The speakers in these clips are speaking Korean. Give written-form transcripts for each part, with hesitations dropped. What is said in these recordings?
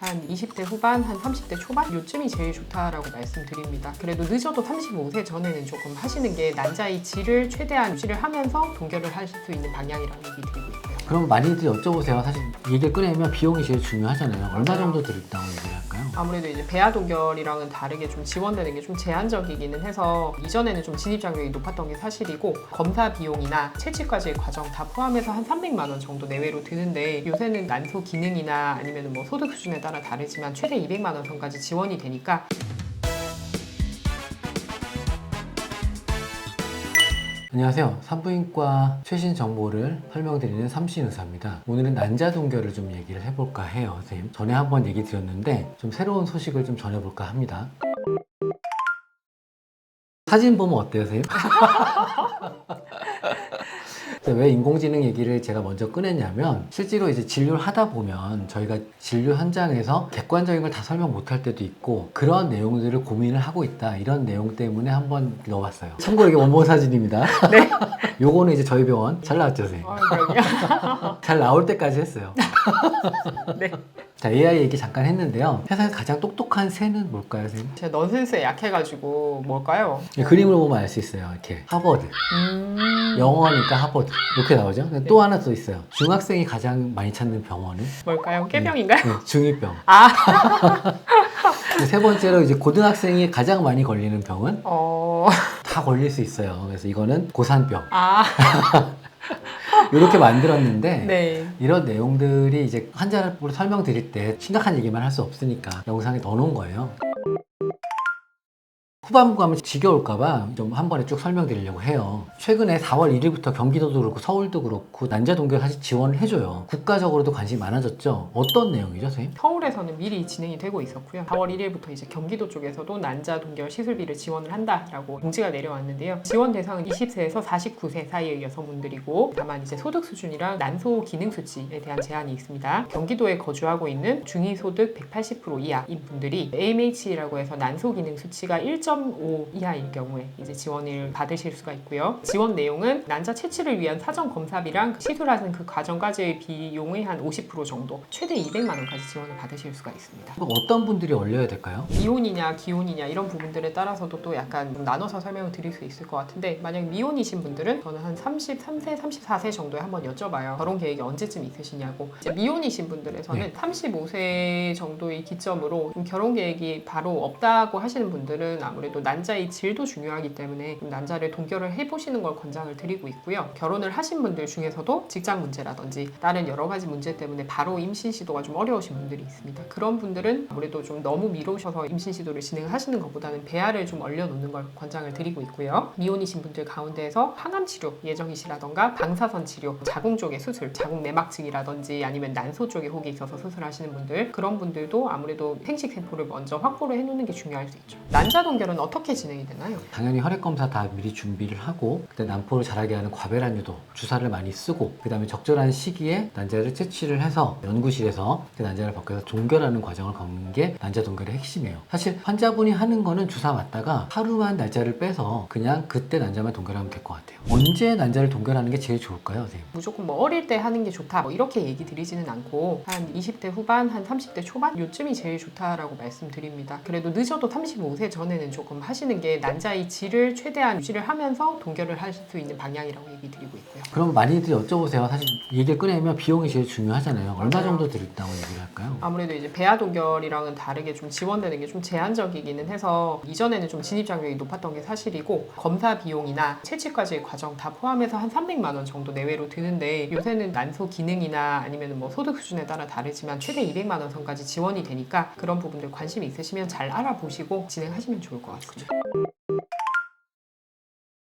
한 20대 후반, 한 30대 초반 요쯤이 제일 좋다라고 말씀드립니다. 그래도 늦어도 35세 전에는 조금 하시는 게 난자의 질을 최대한 유지를 하면서 동결을 하실 수 있는 방향이라고 얘기 드리고 있고요. 그럼 많이들 여쭤보세요. 사실 얘기를 꺼내면 비용이 제일 중요하잖아요. 얼마 정도 들다고 얘기를 할까요? 아무래도 이제 배아 동결이랑은 다르게 좀 지원되는 게 좀 제한적이기는 해서 이전에는 좀 진입 장벽이 높았던 게 사실이고 검사 비용이나 채취까지의 과정 다 포함해서 한 300만 원 정도 내외로 드는데 요새는 난소 기능이나 아니면 뭐 소득 수준에 따라 다르지만 최대 200만 원 선까지 지원이 되니까 안녕하세요. 산부인과 최신 정보를 설명드리는 삼신 의사입니다. 오늘은 난자 동결을 좀 얘기를 해볼까 해요, 선생님. 전에 한번 얘기 드렸는데 좀 새로운 소식을 좀 전해볼까 합니다. 사진 보면 어때요, 선생님? 왜 인공지능 얘기를 제가 먼저 꺼냈냐면 실제로 이제 진료를 하다 보면 저희가 진료 현장에서 객관적인 걸 다 설명 못할 때도 있고 그런 내용들을 고민을 하고 있다 이런 내용 때문에 한번 넣어봤어요. 참고로 이게 원본 사진입니다. 네. 요거는 이제 저희 병원 잘 나왔죠, 선생님? 그럼요. 잘 나올 때까지 했어요. 네. 자, AI 얘기 잠깐 했는데요. 세상에서 가장 똑똑한 새는 뭘까요, 선생님? 제가 넌센스에 약해가지고 뭘까요? 그림을 보면 알 수 있어요. 이렇게 하버드. 영어니까 하버드. 이렇게 나오죠? 또 하나 또 있어요. 중학생이 가장 많이 찾는 병원은? 뭘까요? 깨병인가요? 네, 중2병. 아. 세 번째로 이제 고등학생이 가장 많이 걸리는 병은? 어. 다 걸릴 수 있어요. 그래서 이거는 고산병. 아. 이렇게 만들었는데 네. 이런 내용들이 이제 환자를 설명드릴 때 심각한 얘기만 할 수 없으니까 영상에 넣어놓은 거예요. 후반부 가면 지겨울까봐 좀 한 번에 쭉 설명드리려고 해요. 최근에 4월 1일부터 경기도도 그렇고 서울도 그렇고 난자 동결 사실 지원을 해줘요. 국가적으로도 관심이 많아졌죠. 어떤 내용이죠, 선생님? 서울에서는 미리 진행이 되고 있었고요. 4월 1일부터 이제 경기도 쪽에서도 난자 동결 시술비를 지원을 한다라고 공지가 내려왔는데요. 지원 대상은 20세에서 49세 사이의 여성분들이고 다만 이제 소득 수준이랑 난소 기능 수치에 대한 제한이 있습니다. 경기도에 거주하고 있는 중위 소득 180% 이하인 분들이 AMH라고 해서 난소 기능 수치가 1.5 이하일 경우에 이제 지원을 받으실 수가 있고요. 지원 내용은 난자 채취를 위한 사전 검사비랑 시술하는 그 과정까지의 비용의 한 50% 정도, 최대 200만 원까지 지원을 받으실 수가 있습니다. 그럼 어떤 분들이 올려야 될까요? 미혼이냐 기혼이냐 이런 부분들에 따라서도 또 약간 좀 나눠서 설명을 드릴 수 있을 것 같은데 만약 미혼이신 분들은 저는 한 33세, 34세 정도에 한번 여쭤봐요. 결혼 계획이 언제쯤 있으시냐고. 이제 미혼이신 분들에서는 네. 35세 정도의 기점으로 좀 결혼 계획이 바로 없다고 하시는 분들은 아무래도 난자의 질도 중요하기 때문에 좀 난자를 동결을 해보시는 걸 권장을 드리고 있고요. 결혼을 하신 분들 중에서도 직장 문제라든지 다른 여러 가지 문제 때문에 바로 임신 시도가 좀 어려우신 분들이 있습니다. 그런 분들은 아무래도 좀 너무 미루셔서 임신 시도를 진행하시는 것보다는 배아를 좀 얼려놓는 걸 권장을 드리고 있고요. 미혼이신 분들 가운데에서 항암 치료 예정이시라던가 방사선 치료, 자궁 쪽의 수술, 자궁 내막증이라든지 아니면 난소 쪽에 혹이 있어서 수술하시는 분들 그런 분들도 아무래도 생식 세포를 먼저 확보를 해놓는 게 중요할 수 있죠. 난자 동결은 어떻게 진행이 되나요? 당연히 혈액 검사 다 미리 준비를 하고 그때 난포를 자라게 하는 과배란 유도 주사를 많이 쓰고 그 다음에 적절한 시기에 난자를 채취를 해서 연구실에서 그 난자를 벗겨서 동결하는 과정을 겪는 게 난자 동결의 핵심이에요. 사실 환자분이 하는 거는 주사 맞다가 하루만 난자를 빼서 그냥 그때 난자만 동결하면 될 것 같아요. 언제 난자를 동결하는 게 제일 좋을까요, 선생님? 무조건 뭐 어릴 때 하는 게 좋다 뭐 이렇게 얘기 드리지는 않고 한 20대 후반, 한 30대 초반 요쯤이 제일 좋다라고 말씀드립니다. 그래도 늦어도 35세 전에는 조금 하시는 게 난자의 질을 최대한 유지를 하면서 동결을 하실 수 있는 방향이라고 얘기 드리고 있고요. 그럼 많이들 여쭤보세요. 사실 얘기를 꺼내면 비용이 제일 중요하잖아요. 얼마 정도 들다고 얘기를 할까요? 아무래도 이제 배아 동결이랑은 다르게 좀 지원되는 게 좀 제한적이기는 해서 이전에는 좀 진입 장벽이 높았던 게 사실이고 검사 비용이나 채취까지의 과정 다 포함해서 한 300만 원 정도 내외로 드는데 요새는 난소 기능이나 아니면 뭐 소득 수준에 따라 다르지만 최대 200만 원 선까지 지원이 되니까 그런 부분들 관심이 있으시면 잘 알아보시고 진행하시면 좋을 것 같습니다.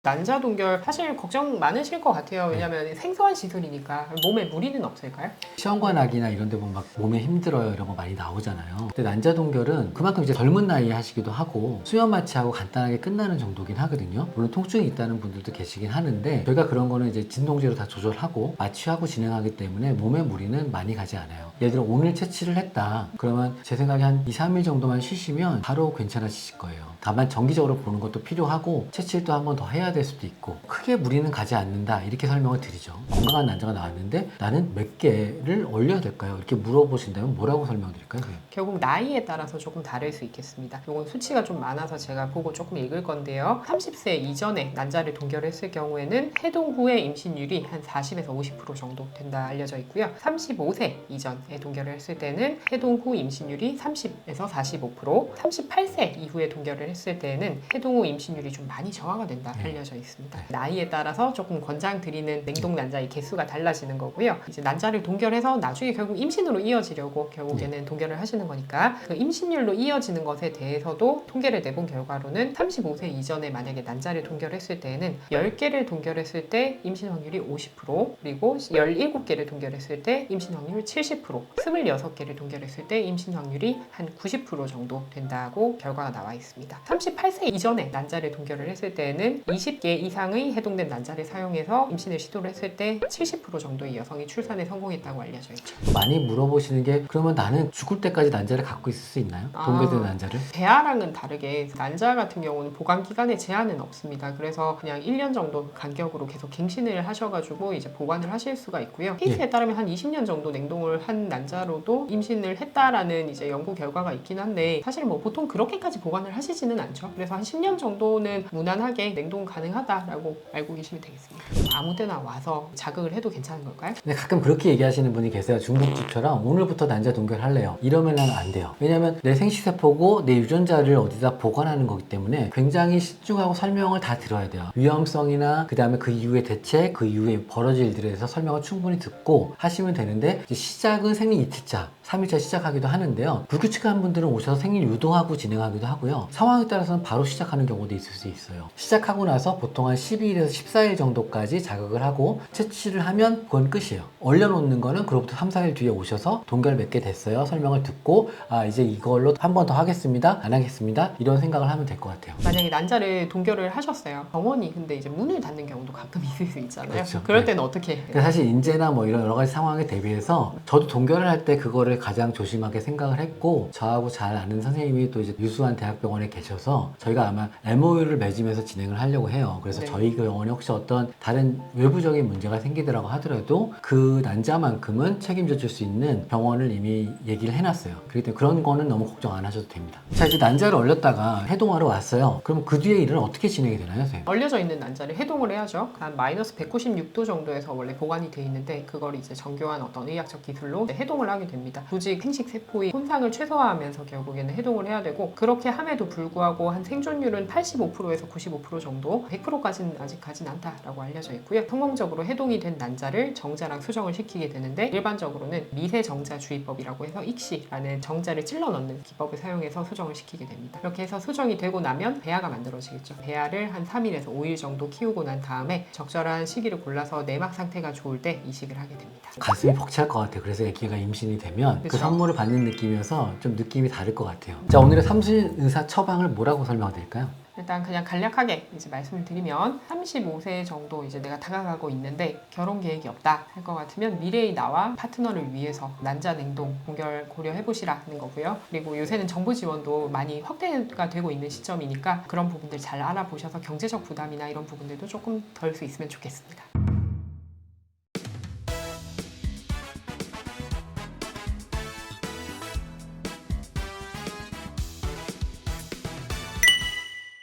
난자 동결 사실 걱정 많으실 것 같아요. 왜냐하면 생소한 시술이니까 몸에 무리는 없을까요? 시험관악이나 이런 데 보면 막 몸에 힘들어요 이런 거 많이 나오잖아요. 근데 난자 동결은 그만큼 이제 젊은 나이에 하시기도 하고 수면 마취하고 간단하게 끝나는 정도긴 하거든요. 물론 통증이 있다는 분들도 계시긴 하는데 저희가 그런 거는 이제 진통제로 다 조절하고 마취하고 진행하기 때문에 몸에 무리는 많이 가지 않아요. 예를 들어 오늘 채취를 했다. 그러면 제 생각에 한 2, 3일 정도만 쉬시면 바로 괜찮아지실 거예요. 다만 정기적으로 보는 것도 필요하고 채취를 또 한 번 더 해야 될 수도 있고 크게 무리는 가지 않는다 이렇게 설명을 드리죠. 건강한 난자가 나왔는데 나는 몇 개를 올려야 될까요? 이렇게 물어보신다면 뭐라고 설명드릴까요? 결국 나이에 따라서 조금 다를 수 있겠습니다. 이건 수치가 좀 많아서 제가 보고 조금 읽을 건데요. 30세 이전에 난자를 동결했을 경우에는 해동 후의 임신율이 한 40에서 50% 정도 된다 알려져 있고요. 35세 이전에 동결을 했을 때는 해동 후 임신율이 30에서 45%, 38세 이후에 동결을 했을 때는 해동 후 임신율이 좀 많이 저하가 된다 알려져 있습니다. 나이에 따라서 조금 권장드리는 냉동 난자의 개수가 달라지는 거고요. 이제 난자를 동결해서 나중에 결국 임신으로 이어지려고 결국에는 동결을 하시는 거니까 그 임신율로 이어지는 것에 대해서도 통계를 내본 결과로는 35세 이전에 만약에 난자를 동결했을 때에는 10개를 동결했을 때 임신 확률이 50%, 그리고 17개를 동결했을 때 임신 확률 70%, 26개를 동결했을 때 임신 확률이 한 90% 정도 된다고 결과가 나와 있습니다. 38세 이전에 난자를 동결을 했을 때에는 20개 이상의 해동된 난자를 사용해서 임신을 시도를 했을 때 70% 정도의 여성이 출산에 성공했다고 알려져 있죠. 많이 물어보시는 게 그러면 나는 죽을 때까지 난자를 갖고 있을 수 있나요? 동결된 난자를? 배아랑은 다르게 난자 같은 경우는 보관 기간에 제한은 없습니다. 그래서 그냥 1년 정도 간격으로 계속 갱신을 하셔가지고 이제 보관을 하실 수가 있고요. 케이스에 따르면 한 20년 정도 냉동을 한 난자로도 임신을 했다라는 이제 연구 결과가 있긴 한데 사실 뭐 보통 그렇게까지 보관을 하시지는 않죠. 그래서 한 10년 정도는 무난하게 냉동 가능하다라고 알고 계시면 되겠습니다. 아무데나 와서 자극을 해도 괜찮은 걸까요? 근데 가끔 그렇게 얘기하시는 분이 계세요. 중국집처럼 오늘부터 난자 동결할래요. 이러면 안 돼요. 왜냐면 내 생식세포고 내 유전자를 어디다 보관하는 거기 때문에 굉장히 신중하고 설명을 다 들어야 돼요. 위험성이나 그 다음에 그 이후의 대책, 그 이후에 벌어질 일들에 대해서 설명을 충분히 듣고 하시면 되는데 이제 시작은 생리 이틀차, 3일차 시작하기도 하는데요. 불규칙한 분들은 오셔서 생리 유도하고 진행하기도 하고요. 상황에 따라서는 바로 시작하는 경우도 있을 수 있어요. 시작하고 나서 보통 한 12일에서 14일 정도까지 자극을 하고 채취를 하면 그건 끝이에요. 얼려놓는 거는 그로부터 3, 4일 뒤에 오셔서 동결 몇 개 됐어요. 설명을 듣고 이제 이걸로 한 번 더 하겠습니다. 안 하겠습니다. 이런 생각을 하면 될 것 같아요. 만약에 난자를 동결을 하셨어요. 병원이 근데 이제 문을 닫는 경우도 가끔 있을 수 있잖아요. 그렇죠. 그럴 때는 어떻게 해요? 그러니까 사실 인재나 뭐 이런 여러 가지 상황에 대비해서 저도 동결을 할 때 그거를 가장 조심하게 생각을 했고 저하고 잘 아는 선생님이 또 이제 유수한 대학병원에 계셔서 저희가 아마 MOU를 맺으면서 진행을 하려고 해요. 그래서 저희 병원에 혹시 어떤 다른 외부적인 문제가 생기더라고 하더라도 그 난자만큼은 책임져 줄 수 있는 병원을 이미 얘기를 해놨어요. 그렇기 때문에 그런 거는 너무 걱정 안 하셔도 됩니다. 자, 이제 난자를 얼렸다가 해동하러 왔어요. 그럼 그 뒤에 일은 어떻게 진행이 되나요, 선생님? 얼려져 있는 난자를 해동을 해야죠. 한 마이너스 196도 정도에서 원래 보관이 돼 있는데 그걸 이제 정교한 어떤 의학적 기술로 해동을 하게 됩니다. 조직 생식 세포의 손상을 최소화하면서 결국에는 해동을 해야 되고 그렇게 함에도 불구하고 한 생존율은 85%에서 95% 정도, 100%까지는 아직 가진 않다라고 알려져 있고요. 성공적으로 해동이 된 난자를 정자랑 수정을 시키게 되는데 일반적으로는 미세정자 주의법이라고 해서 익시라는 정자를 찔러 넣는 기법을 사용해서 수정을 시키게 됩니다. 이렇게 해서 수정이 되고 나면 배아가 만들어지겠죠. 배아를 한 3일에서 5일 정도 키우고 난 다음에 적절한 시기를 골라서 내막 상태가 좋을 때 이식을 하게 됩니다. 가슴이 벅찰 것 같아요. 그래서 애기가 임신이 되면 그 그쵸? 선물을 받는 느낌이어서 좀 느낌이 다를 것 같아요. 자, 오늘의 삼순 의사 처방을 뭐라고 설명드릴까요? 일단 그냥 간략하게 이제 말씀을 드리면 35세 정도 이제 내가 다가가고 있는데 결혼 계획이 없다 할 것 같으면 미래의 나와 파트너를 위해서 난자 냉동 동결 고려해 보시라는 거고요. 그리고 요새는 정부 지원도 많이 확대가 되고 있는 시점이니까 그런 부분들 잘 알아보셔서 경제적 부담이나 이런 부분들도 조금 덜 수 있으면 좋겠습니다.